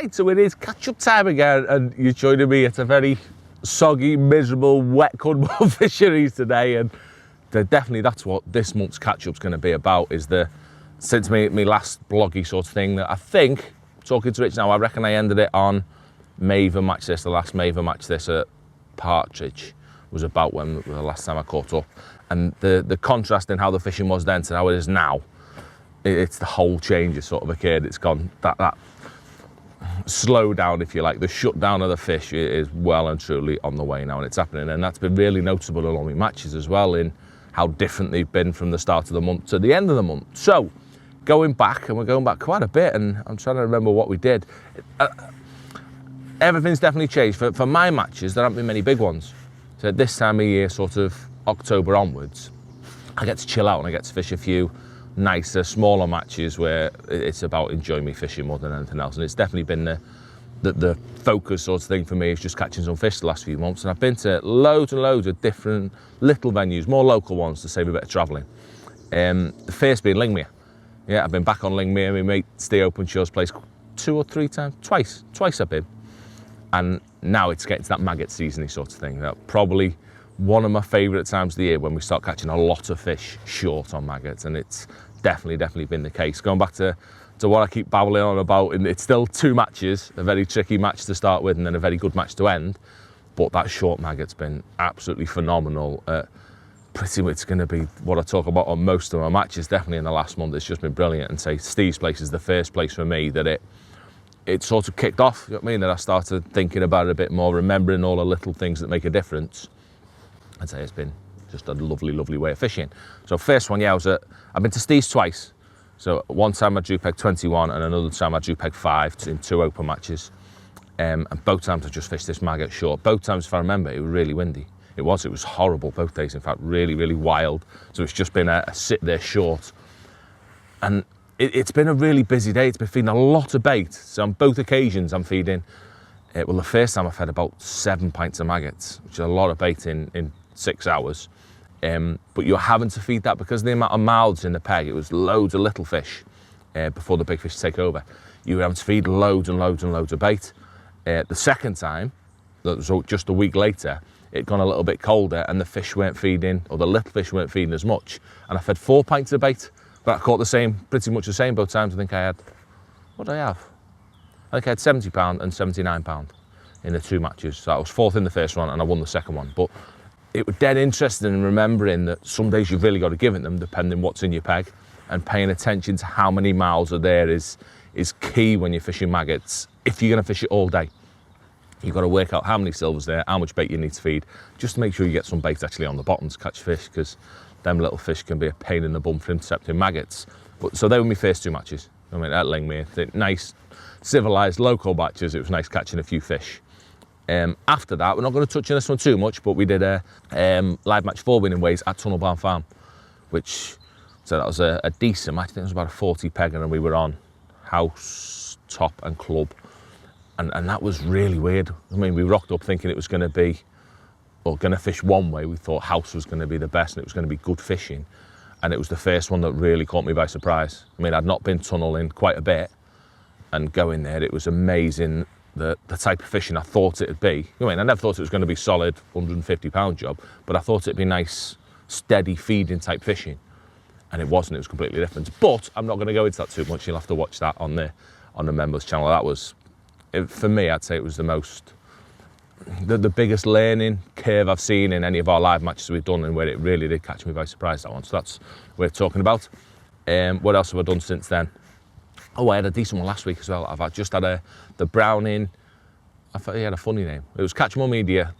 Right, so it is catch-up time again, and you're joining me at a very soggy, miserable, wet Cornwall fisheries today, and definitely that's what this month's catch-up's going to be about, is since me last bloggy sort of thing, that I think, talking to Rich now, I reckon I ended it on Maven Match This, the last Maven Match This at Partridge was about when the last time I caught up, and the contrast in how the fishing was then to how it is now, it's the whole change has sort of occurred. It's gone, that slow down, if you like, the shutdown of the fish is well and truly on the way now, and it's happening, and that's been really noticeable along with matches as well, in how different they've been from the start of the month to the end of the month. So going back, and we're going back quite a bit, and I'm trying to remember what we did. Everything's definitely changed. For my matches, there haven't been many big ones. So at this time of year, sort of October onwards, I get to chill out and I get to fish a few nicer, smaller matches where it's about enjoying me fishing more than anything else. And it's definitely been the focus sort of thing for me, is just catching some fish the last few months. And I've been to loads and loads of different little venues, more local ones to save a bit of travelling. The first being Lingmere. Yeah, I've been back on Lingmere. My mate Steve Openshaw's place 2 or 3 times, twice I've been. And now it's getting to that maggot season-y sort of thing. Probably one of my favourite times of the year, when we start catching a lot of fish short on maggots, and it's definitely been the case. Going back to what I keep babbling on about, and it's still 2 matches, a very tricky match to start with and then a very good match to end, but that short maggot's been absolutely phenomenal. Pretty much it's going to be what I talk about on most of my matches, definitely in the last month. It's just been brilliant, and say Steve's place is the first place for me that it sort of kicked off, you know what I mean, that I started thinking about it a bit more, remembering all the little things that make a difference. I'd say it's been just a lovely way of fishing. So first one, yeah, I've been to Steve's twice. So one time I drew peg 21 and another time I drew peg 5 in 2 open matches. And both times I just fished this maggot short. Both times, if I remember, it was really windy. It was horrible both days, in fact, really wild. So it's just been a sit there short. And it's been a really busy day. It's been feeding a lot of bait. So on both occasions I'm feeding, well, the first time I fed about 7 pints of maggots, which is a lot of bait in 6 hours. But you're having to feed that because of the amount of mouths in the peg. It was loads of little fish before the big fish take over. You were having to feed loads and loads of bait. The second time, that was just a week later, it gone a little bit colder and the fish weren't feeding, or the little fish weren't feeding as much. And I fed 4 pints of bait, but I caught pretty much the same both times. I think I had, what did I have? I think I had £70 and £79 in the 2 matches. So I was 4th in the first one and I won the second one. But it was dead interesting in remembering that some days you've really got to give it them, depending what's in your peg, and paying attention to how many mouths are there is key when you're fishing maggots. If you're going to fish it all day, you've got to work out how many silvers there, how much bait you need to feed, just to make sure you get some bait actually on the bottom to catch fish, because them little fish can be a pain in the bum for intercepting maggots. But so they were my first 2 matches. I mean, at Lingmere, nice, civilised local matches. It was nice catching a few fish. After that, we're not going to touch on this one too much, but we did a live match 4 winning ways at Tunnel Barn Farm, which, so that was a decent match. I think it was about a 40 pegger, and we were on house, top and club, and that was really weird. I mean, we rocked up thinking it was going to be, or going to fish one way. We thought house was going to be the best and it was going to be good fishing, and it was the first one that really caught me by surprise. I mean, I'd not been tunneling quite a bit, and going there, it was amazing. The type of fishing I thought it'd be. I mean, I never thought it was going to be solid £150 job, but I thought it'd be nice, steady feeding type fishing, and it wasn't. It was completely different. But I'm not going to go into that too much. You'll have to watch that on the members channel. That was, for me, I'd say it was the biggest learning curve I've seen in any of our live matches we've done, and where it really did catch me by surprise, that one. So that's what we're talking about. What else have I done since then? Oh, I had a decent one last week as well. I've just had the Browning, I thought he had a funny name. It was Catch More Media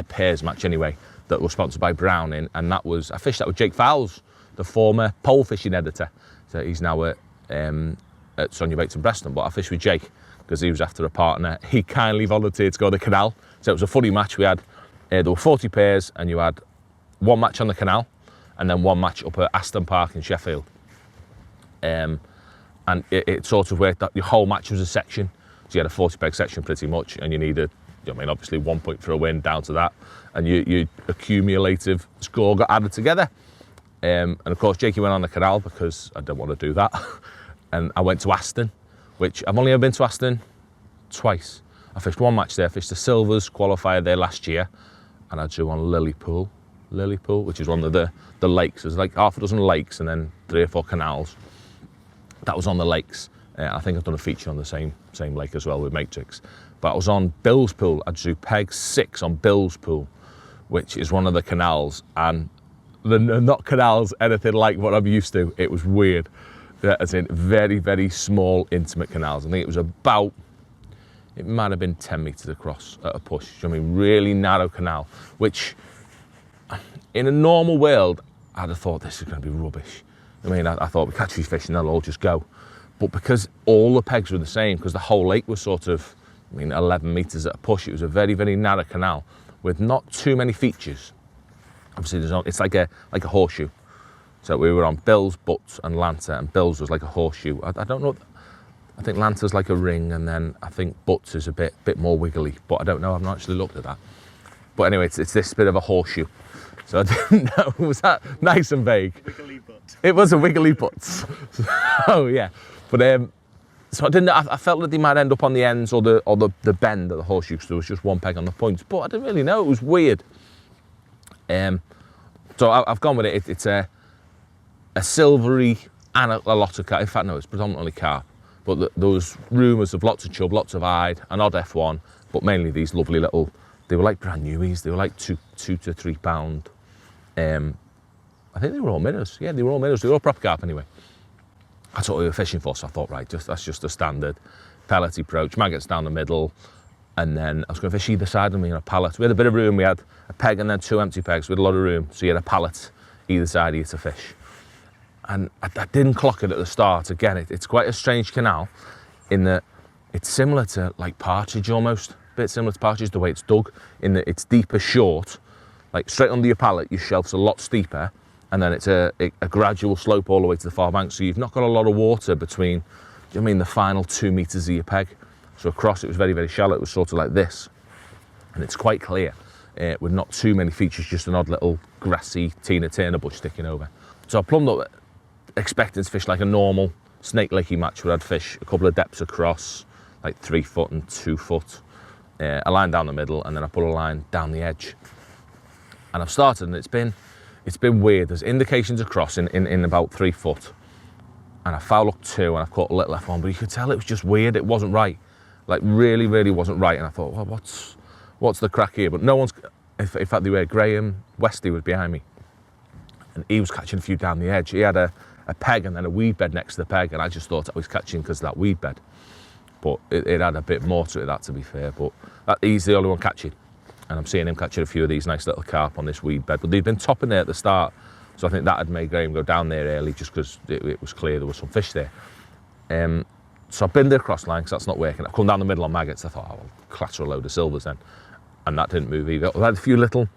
pairs match anyway, that was sponsored by Browning, and I fished that with Jake Fowles, the former pole fishing editor. So he's now at Sonia Bates in Preston, but I fished with Jake because he was after a partner. He kindly volunteered to go to the canal. So it was a funny match. We had, there were 40 pairs, and you had 1 match on the canal and then 1 match up at Aston Park in Sheffield. And it sort of worked that your whole match was a section. So you had a 40 peg section pretty much, and you needed, I mean, obviously 1 point for a win down to that, and your accumulative score got added together. And of course, Jakey went on the canal because I didn't want to do that. And I went to Aston, which I've only ever been to Aston twice. I fished one match there, fished the Silvers qualifier there last year, and I drew on Lilypool, which is one of the lakes. There's like half a dozen lakes and then 3 or 4 canals. That was on the lakes. I think I've done a feature on the same lake as well with Matrix. But I was on Bill's Pool. I drew peg 6 on Bill's Pool, which is one of the canals, and they're not canals anything like what I'm used to. It was weird. As in very, very small, intimate canals. I think it was about, it might have been 10 metres across at a push. Do you know what I mean? Really narrow canal, which in a normal world, I'd have thought this is going to be rubbish. I mean, I thought we catch these fish and they'll all just go. But because all the pegs were the same, because the whole lake was sort of, 11 metres at a push, it was a very, very narrow canal with not too many features. Obviously, it's like a horseshoe. So we were on Bill's, Butts and Lancer, and Bill's was like a horseshoe. I don't know, I think Lancer's like a ring, and then I think Butts is a bit more wiggly, but I don't know, I've not actually looked at that. But anyway, it's this bit of a horseshoe. So I didn't know, was that nice and vague? Wiggly butt. It was a wiggly butt. Oh yeah, but so I didn't. I felt that they might end up on the ends or the bend of the horseshoe, because there was just one peg on the points. But I didn't really know. It was weird. So I've gone with it. It's a silvery and a lot of carp. In fact, no, it's predominantly carp. But there was rumours of lots of chub, lots of hide, an odd F1, but mainly these lovely little. They were like brand newies. They were like 2 to 3 pound. I think they were all minnows. Yeah, they were all minnows. They were all proper carp anyway. That's what we were fishing for, so I thought, right, that's just a standard pellet approach, maggots down the middle, and then I was going to fish either side of me on a pallet. We had a bit of room, we had a peg and then 2 empty pegs, we had a lot of room, so you had a pallet either side of you to fish. And I didn't clock it at the start. Again, it's quite a strange canal in that it's similar to like partridge almost, a bit similar to partridge, the way it's dug, in that it's deeper short, like straight under your pallet, your shelf's a lot steeper, and then it's a gradual slope all the way to the far bank, so you've not got a lot of water between, the final 2 metres of your peg. So across it was very, very shallow. It was sort of like this, and it's quite clear with not too many features, just an odd little grassy Tina Turner bush sticking over. So I plumbed up expecting to fish like a normal snake lakey match where I'd fish a couple of depths across, like 3 foot and 2 foot, a line down the middle, and then I put a line down the edge. And I've started, and it's been weird. There's indications across in about 3 foot, and I foul hooked 2, and I caught a little F1, but you could tell it was just weird. It wasn't right, like really, really wasn't right. And I thought, well, what's the crack here? But no one's. In fact, they were. Graham Westy was behind me, and he was catching a few down the edge. He had a peg and then a weed bed next to the peg, and I just thought I was catching because of that weed bed. But it had a bit more to it, that, to be fair. But he's the only one catching. And I'm seeing him catching a few of these nice little carp on this weed bed. But they'd been topping there at the start, so I think that had made Graham go down there early just because it was clear there was some fish there. So I've been there across line because that's not working. I've come down the middle on maggots. I thought, I'll clatter a load of silvers then. And that didn't move either. I had a few little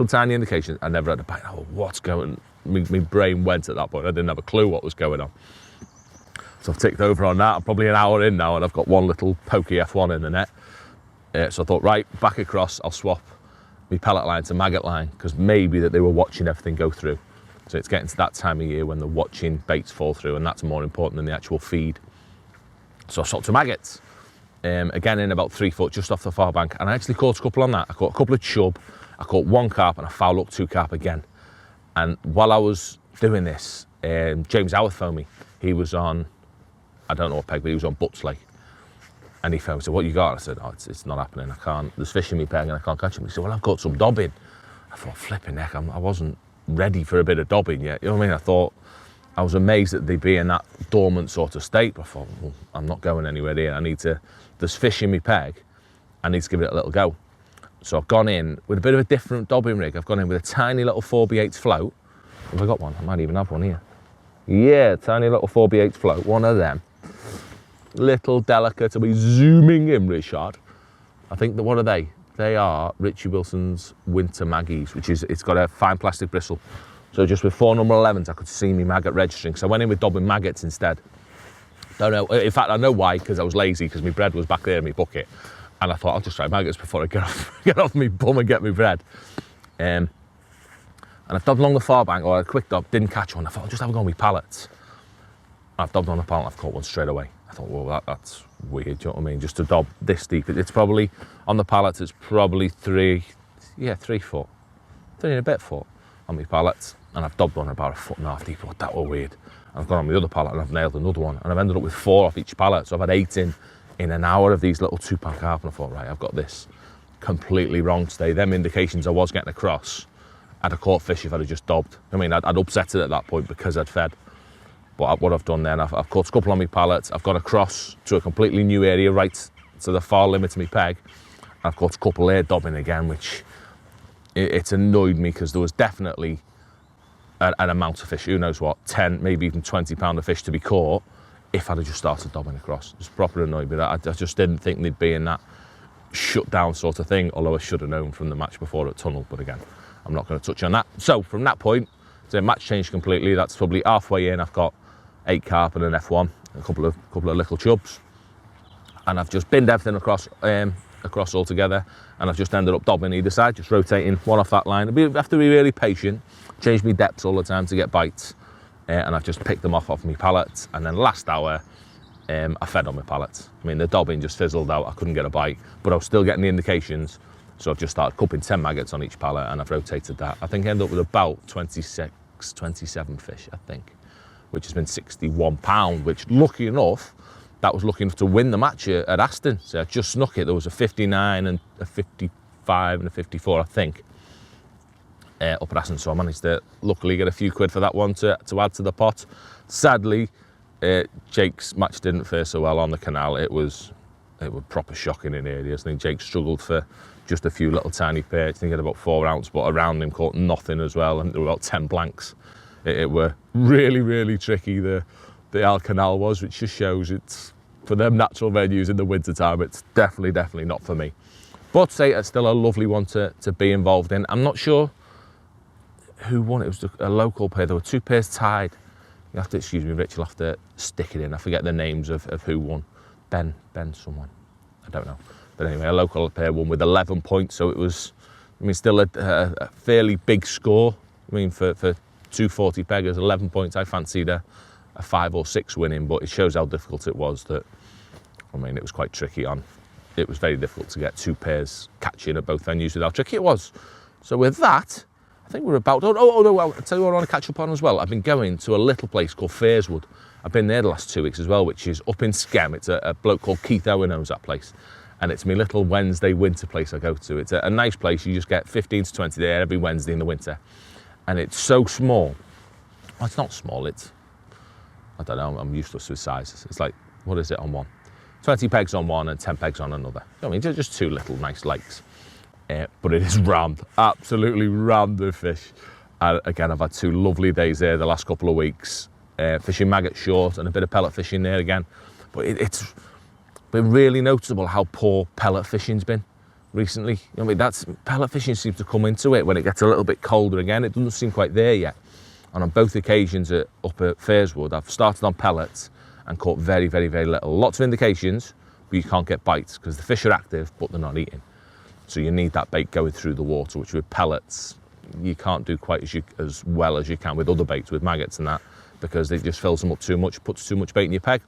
tiny indications. I never had a bite. Oh, what's going on? My brain went at that point. I didn't have a clue what was going on. So I've ticked over on that. I'm probably an hour in now, and I've got one little pokey F1 in the net. So I thought, right, back across, I'll swap my pellet line to maggot line, because maybe that they were watching everything go through. So it's getting to that time of year when they're watching baits fall through, and that's more important than the actual feed. So I swapped to maggots, again in about 3 foot, just off the far bank, and I actually caught a couple on that. I caught a couple of chub, I caught 1 carp, and I foul hooked 2 carp again. And while I was doing this, James Howarth phoned me. He was on, I don't know what peg, but he was on Butts Lake. And he phoned me, said, what you got? I said, oh, it's not happening. I can't, there's fish in my peg and I can't catch them. He said, well, I've got some dobbing. I thought, flipping heck, I wasn't ready for a bit of dobbing yet. You know what I mean? I thought, I was amazed that they'd be in that dormant sort of state. But I thought, well, I'm not going anywhere here. There's fish in my peg. I need to give it a little go. So I've gone in with a bit of a different dobbing rig. I've gone in with a tiny little 4B8 float. Have I got one? I might even have one here. Yeah, tiny little 4B8 float, one of them. Little delicate, I'll be zooming in, Richard. I think that, what are they? They are Richie Wilson's Winter Maggies, which is, it's got a fine plastic bristle. So just with 4 number 11s, I could see me maggot registering. So I went in with dobbing maggots instead. Don't know, in fact, I know why, because I was lazy, because my bread was back there in my bucket. And I thought, I'll just try maggots before I get off my bum and get my bread. And I've dobbed along the far bank, or a quick dob, didn't catch one. I thought, I'll just have a go on with pallets. I've dobbed on the pallet, I've caught one straight away. I thought, well, that's weird, do you know what I mean? Just to dob this deep. It's probably, on the pallets, it's probably 3 foot, 3 and a bit foot on my pallets. And I've dobbed one about 1.5 feet deep. But that were weird. And I've gone on the other pallet and I've nailed another one. And I've ended up with 4 off each pallet. So I've had 8 in an hour of these little 2-pound carp. And I thought, right, I've got this completely wrong today. Them indications I was getting across, I'd have caught fish if I'd have just dobbed. I mean, I'd upset it at that point because I'd fed. But what I've done then, I've caught a couple on my pallets. I've gone across to a completely new area, right to the far limit of my peg. I've caught a couple there dobbing again, which it's annoyed me because there was definitely an amount of fish, who knows what, 10, maybe even 20 pound of fish to be caught if I'd have just started dobbing across. It's proper annoyed me. I just didn't think they'd be in that shut down sort of thing, although I should have known from the match before at Tunnel, but again, I'm not going to touch on that. So from that point, the match changed completely. That's probably halfway in. I've got 8 carp and an F1, a couple of little chubs, and I've just binned everything across all together, and I've just ended up dobbing either side, just rotating one off that line. I have to be really patient, change my depths all the time to get bites, and I've just picked them off my pallets. And then last hour, I fed on my pallets. I mean, the dobbing just fizzled out. I couldn't get a bite, but I was still getting the indications. So I've just started cupping 10 maggots on each pallet, and I've rotated that. I think I ended up with about 26, 27 fish, I think, which has been 61 pound, which lucky enough, that was lucky enough to win the match at Aston. So I just snuck it. There was a 59 and a 55 and a 54, I think, up at Aston. So I managed to luckily get a few quid for that one to add to the pot. Sadly, Jake's match didn't fare so well on the canal. It was proper shocking in areas. I think Jake struggled for just a few little tiny perch. I think he had about 4 ounce, but around him caught nothing as well. And there were about 10 blanks. It were really, really tricky, the Al Canal was, which just shows it's, for them natural venues in the winter time, it's definitely not for me. But say it's still a lovely one to be involved in. I'm not sure who won. It was a local pair. There were 2 pairs tied. You have to excuse me, Rich, you'll have to stick it in. I forget the names of who won. Ben someone, I don't know. But anyway, a local pair won with 11 points. So it was, I mean, still a fairly big score. I mean, for 240 peggers, 11 points. I fancied a 5 or 6 winning, but it shows how difficult it was. That, I mean, it was quite tricky on. It was very difficult to get 2 pairs catching at both venues with how tricky it was. So with that, I think we're about, oh no, well, I'll tell you what I want to catch up on as well. I've been going to a little place called Fairswood. I've been there the last 2 weeks as well, which is up in Skem. It's a bloke called Keith Owen owns that place. And it's my little Wednesday winter place I go to. It's a nice place. You just get 15 to 20 there every Wednesday in the winter. And it's so small. Well, it's not small, I don't know, I'm useless with sizes. It's like, what is it on one? 20 pegs on one and 10 pegs on another. I mean, just 2 little nice lakes. But it is rammed, absolutely rammed with fish. Again, I've had 2 lovely days there the last couple of weeks. Fishing maggot short and a bit of pellet fishing there again. But it's been really noticeable how poor pellet fishing's been recently. I mean, pellet fishing seems to come into it when it gets a little bit colder again. It doesn't seem quite there yet. And on both occasions up at Fairswood, I've started on pellets and caught very, very, very little. Lots of indications, but you can't get bites because the fish are active, but they're not eating. So you need that bait going through the water, which with pellets, you can't do quite as well as you can with other baits, with maggots and that, because it just fills them up too much, puts too much bait in your peg.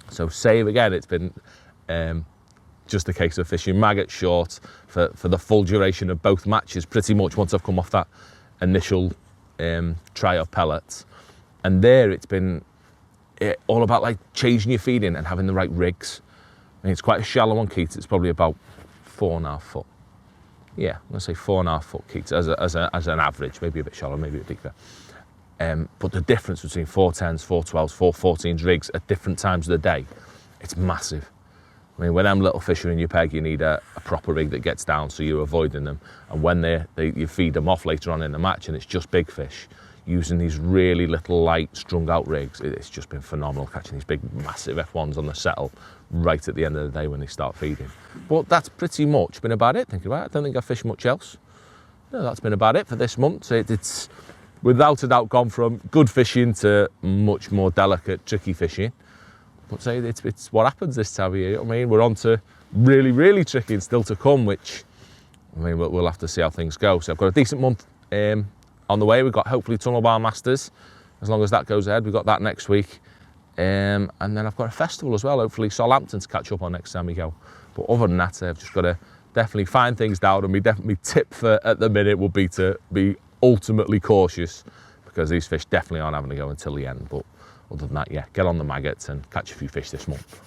So same again, it's been just a case of fishing maggot short for the full duration of both matches, pretty much once I've come off that initial try of pellets. And there it's been all about like changing your feeding and having the right rigs. I mean, it's quite a shallow one, Keith. It's probably about 4.5 foot. Yeah, I'm gonna say 4.5 foot, Keith, as an average, maybe a bit shallow, maybe a bit deeper. But the difference between 410s, 412s, 414s rigs at different times of the day, it's massive. I mean, when them little fish are in your peg, you need a proper rig that gets down so you're avoiding them. And when you feed them off later on in the match and it's just big fish, using these really little light strung out rigs, it's just been phenomenal, catching these big massive F1s on the settle right at the end of the day when they start feeding. But that's pretty much been about it, thinking about it. I don't think I've fished much else. No, that's been about it for this month. So it's without a doubt gone from good fishing to much more delicate, tricky fishing. But say it's what happens this time of year. I mean, we're on to really, really tricky and still to come, which, I mean, we'll have to see how things go. So I've got a decent month on the way. We've got hopefully Tunnel Bar Masters. As long as that goes ahead, we've got that next week. And then I've got a festival as well, hopefully Southampton to catch up on next time we go. But other than that, I've just got to definitely find things down, and my tip for at the minute would be to be ultimately cautious, because these fish definitely aren't having to go until the end. But other than that, yeah, get on the maggots and catch a few fish this month.